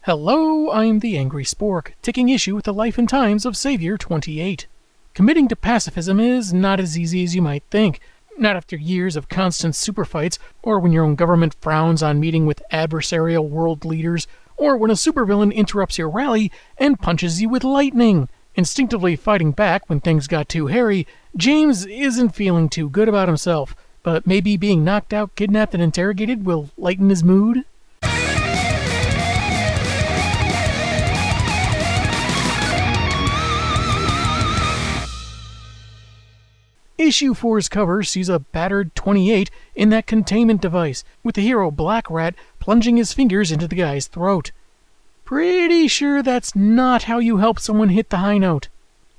Hello, I'm the Angry Spork, taking issue with the life and times of Saviour 28. Committing to pacifism is not as easy as you might think, not after years of constant super fights, or when your own government frowns on meeting with adversarial world leaders, or when a supervillain interrupts your rally and punches you with lightning. Instinctively fighting back when things got too hairy, James isn't feeling too good about himself, but maybe being knocked out, kidnapped, and interrogated will lighten his mood? Issue 4's cover sees a battered 28 in that containment device, with the hero Black Rat plunging his fingers into the guy's throat. Pretty sure that's not how you help someone hit the high note.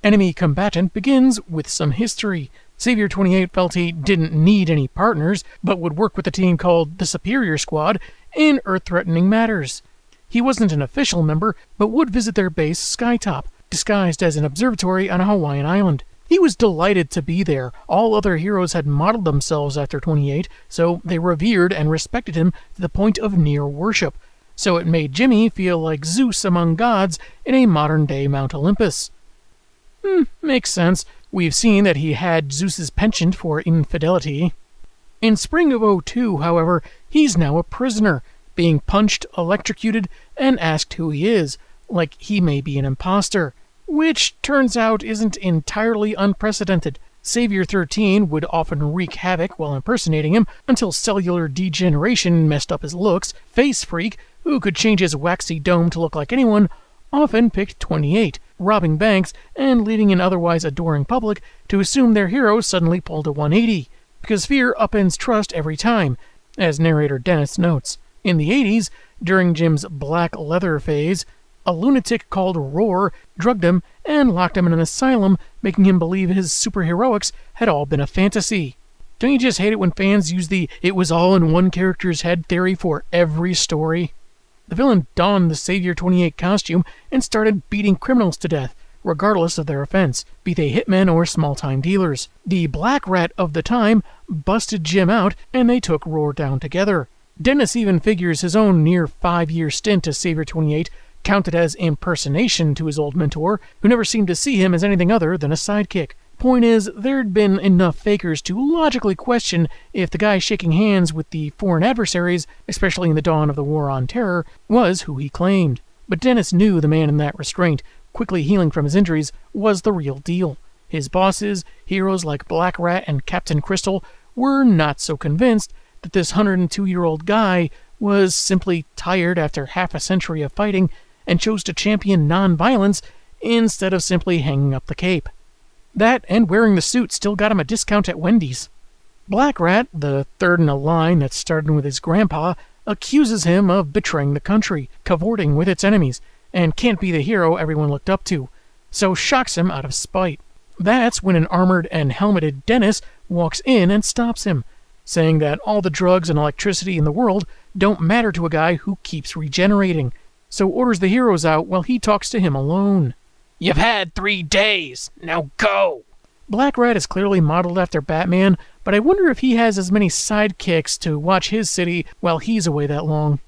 Enemy combatant begins with some history. Saviour 28 felt he didn't need any partners, but would work with a team called the Superior Squad in Earth-threatening matters. He wasn't an official member, but would visit their base Skytop, disguised as an observatory on a Hawaiian island. He was delighted to be there. All other heroes had modeled themselves after 28, so they revered and respected him to the point of near worship. So it made Jimmy feel like Zeus among gods in a modern-day Mount Olympus. Makes sense. We've seen that he had Zeus's penchant for infidelity. In spring of '02, however, he's now a prisoner, being punched, electrocuted, and asked who he is, like he may be an imposter. Which turns out isn't entirely unprecedented. Saviour 13 would often wreak havoc while impersonating him until cellular degeneration messed up his looks. Face Freak, who could change his waxy dome to look like anyone, often picked 28, robbing banks and leading an otherwise adoring public to assume their hero suddenly pulled a 180, because fear upends trust every time, as narrator Dennis notes. In the 80s, during Jim's black leather phase, a lunatic called Roar drugged him and locked him in an asylum, making him believe his superheroics had all been a fantasy. Don't you just hate it when fans use the "it was all in one character's head" theory for every story? The villain donned the Saviour 28 costume and started beating criminals to death, regardless of their offense, be they hitmen or small-time dealers. The Black Rat of the time busted Jim out, and they took Roar down together. Dennis even figures his own near 5-year stint as Saviour 28 counted as impersonation to his old mentor, who never seemed to see him as anything other than a sidekick. Point is, there'd been enough fakers to logically question if the guy shaking hands with the foreign adversaries, especially in the dawn of the War on Terror, was who he claimed. But Dennis knew the man in that restraint, quickly healing from his injuries, was the real deal. His bosses, heroes like Black Rat and Captain Crystal, were not so convinced that this 102-year-old guy was simply tired after half a century of fighting and chose to champion non-violence instead of simply hanging up the cape. That and wearing the suit still got him a discount at Wendy's. Black Rat, the third in a line that started with his grandpa, accuses him of betraying the country, cavorting with its enemies, and can't be the hero everyone looked up to, so shocks him out of spite. That's when an armored and helmeted Dennis walks in and stops him, saying that all the drugs and electricity in the world don't matter to a guy who keeps regenerating, so orders the heroes out while he talks to him alone. "You've had 3 days, now go!" Black Rat is clearly modeled after Batman, but I wonder if he has as many sidekicks to watch his city while he's away that long.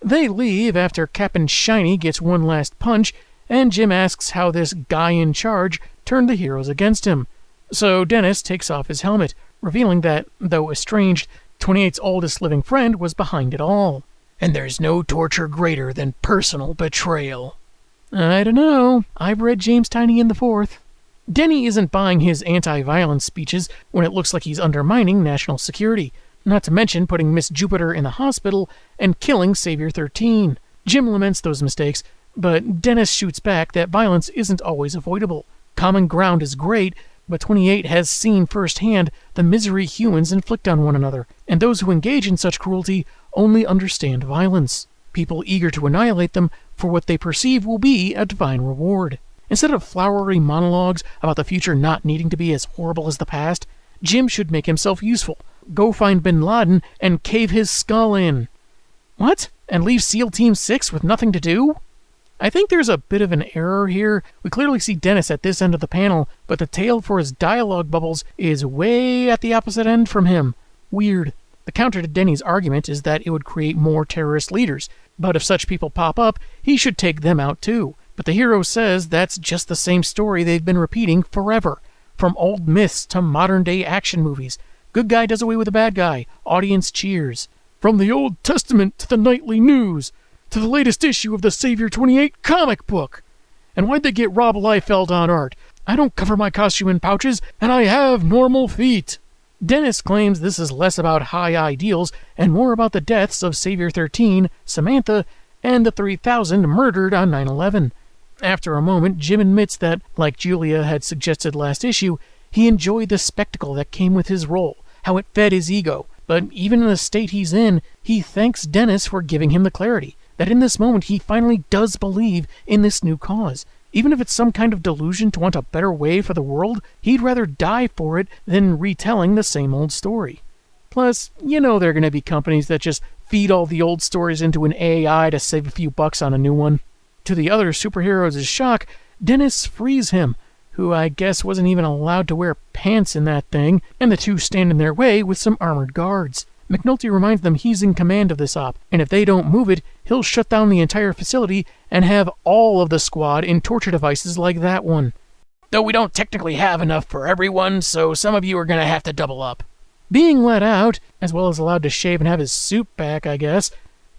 They leave after Captain Shiny gets one last punch, and Jim asks how this guy in charge turned the heroes against him. So Dennis takes off his helmet, revealing that, though estranged, 28's oldest living friend was behind it all. And there's no torture greater than personal betrayal. I don't know. I've read James Tiny in the Fourth. Denny isn't buying his anti-violence speeches when it looks like he's undermining national security, not to mention putting Miss Jupiter in the hospital and killing Saviour 13. Jim laments those mistakes, but Dennis shoots back that violence isn't always avoidable. Common ground is great, but 28 has seen firsthand the misery humans inflict on one another, and those who engage in such cruelty only understand violence. People eager to annihilate them for what they perceive will be a divine reward. Instead of flowery monologues about the future not needing to be as horrible as the past, Jim should make himself useful. Go find Bin Laden and cave his skull in. What? And leave SEAL Team 6 with nothing to do? I think there's a bit of an error here. We clearly see Dennis at this end of the panel, but the tail for his dialogue bubbles is way at the opposite end from him. Weird. The counter to Denny's argument is that it would create more terrorist leaders, But if such people pop up, he should take them out too. But the hero says that's just the same story they've been repeating forever. From old myths to modern-day action movies. Good guy does away with the bad guy. Audience cheers. From the Old Testament to the nightly news, to the latest issue of the Saviour 28 comic book. And why'd they get Rob Liefeld on art? I don't cover my costume in pouches, and I have normal feet. Dennis claims this is less about high ideals and more about the deaths of Saviour 13, Samantha, and the 3,000 murdered on 9/11. After a moment, Jim admits that, like Julia had suggested last issue, he enjoyed the spectacle that came with his role, how it fed his ego. But even in the state he's in, he thanks Dennis for giving him the clarity, that in this moment he finally does believe in this new cause. Even if it's some kind of delusion to want a better way for the world, he'd rather die for it than retelling the same old story. Plus, you know there are going to be companies that just feed all the old stories into an AI to save a few bucks on a new one. To the other superheroes' shock, Dennis frees him, who I guess wasn't even allowed to wear pants in that thing, and the two stand in their way with some armored guards. McNulty reminds them he's in command of this op, and if they don't move it, he'll shut down the entire facility and have all of the squad in torture devices like that one. Though we don't technically have enough for everyone, so some of you are going to have to double up. Being let out, as well as allowed to shave and have his suit back, I guess,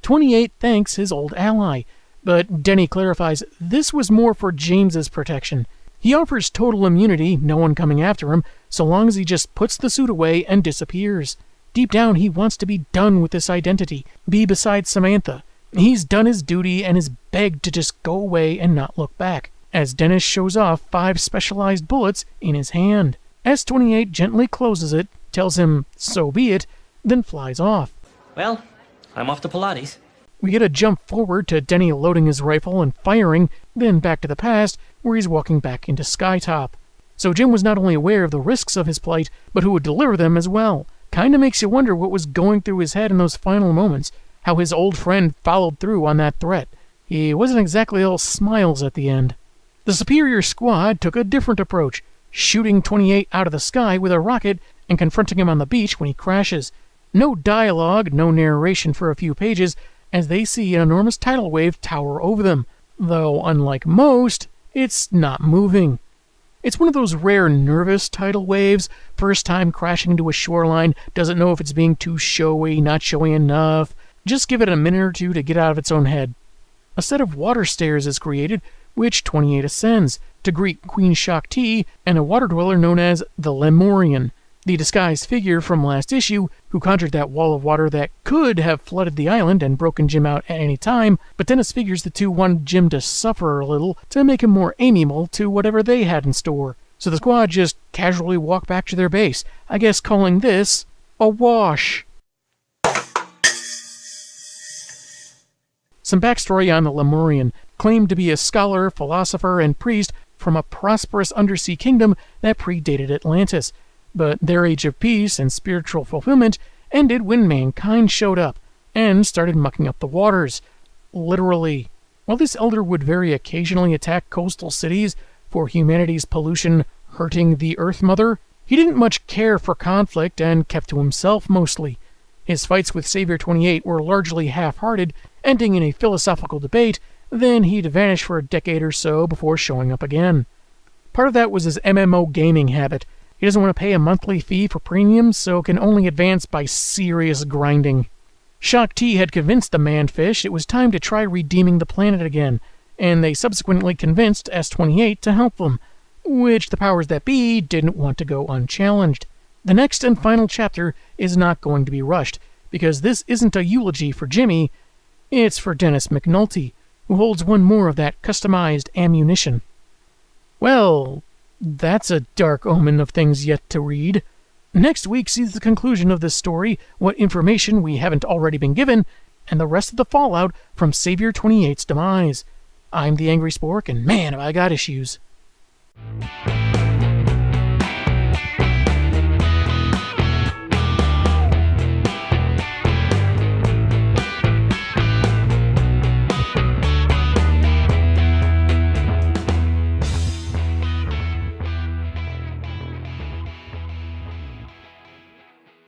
28 thanks his old ally, but Denny clarifies this was more for James's protection. He offers total immunity, no one coming after him, so long as he just puts the suit away and disappears. Deep down, he wants to be done with this identity, be beside Samantha. He's done his duty and is begged to just go away and not look back, as Dennis shows off 5 specialized bullets in his hand. S-28 gently closes it, tells him, so be it, then flies off. Well, I'm off to Pilates. We get a jump forward to Denny loading his rifle and firing, then back to the past, where he's walking back into Skytop. So Jim was not only aware of the risks of his plight, but who would deliver them as well. Kinda makes you wonder what was going through his head in those final moments, how his old friend followed through on that threat. He wasn't exactly all smiles at the end. The Superior Squad took a different approach, shooting 28 out of the sky with a rocket and confronting him on the beach when he crashes. No dialogue, no narration for a few pages, as they see an enormous tidal wave tower over them, though unlike most, it's not moving. It's one of those rare nervous tidal waves, first time crashing into a shoreline, doesn't know if it's being too showy, not showy enough. Just give it a minute or two to get out of its own head. A set of water stairs is created, which 28 ascends, to greet Queen Shakti and a water dweller known as the Lemurian, the disguised figure from last issue who conjured that wall of water that could have flooded the island and broken Jim out at any time, but Dennis figures the two wanted Jim to suffer a little to make him more amiable to whatever they had in store. So the squad just casually walk back to their base, I guess calling this a wash. Some backstory on the Lemurian, claimed to be a scholar, philosopher, and priest from a prosperous undersea kingdom that predated Atlantis. But their age of peace and spiritual fulfillment ended when mankind showed up and started mucking up the waters. Literally. While this elder would very occasionally attack coastal cities for humanity's pollution hurting the Earth Mother, he didn't much care for conflict and kept to himself mostly. His fights with Saviour 28 were largely half-hearted, ending in a philosophical debate, then he'd vanish for a decade or so before showing up again. Part of that was his MMO gaming habit. He doesn't want to pay a monthly fee for premiums, so can only advance by serious grinding. Shakti had convinced the manfish it was time to try redeeming the planet again, and they subsequently convinced S-28 to help them, which the powers that be didn't want to go unchallenged. The next and final chapter is not going to be rushed, because this isn't a eulogy for Jimmy, it's for Dennis McNulty, who holds one more of that customized ammunition. Well, that's a dark omen of things yet to read. Next week sees the conclusion of this story, what information we haven't already been given, and the rest of the fallout from Saviour 28's demise. I'm the Angry Spork, and man, have I got issues.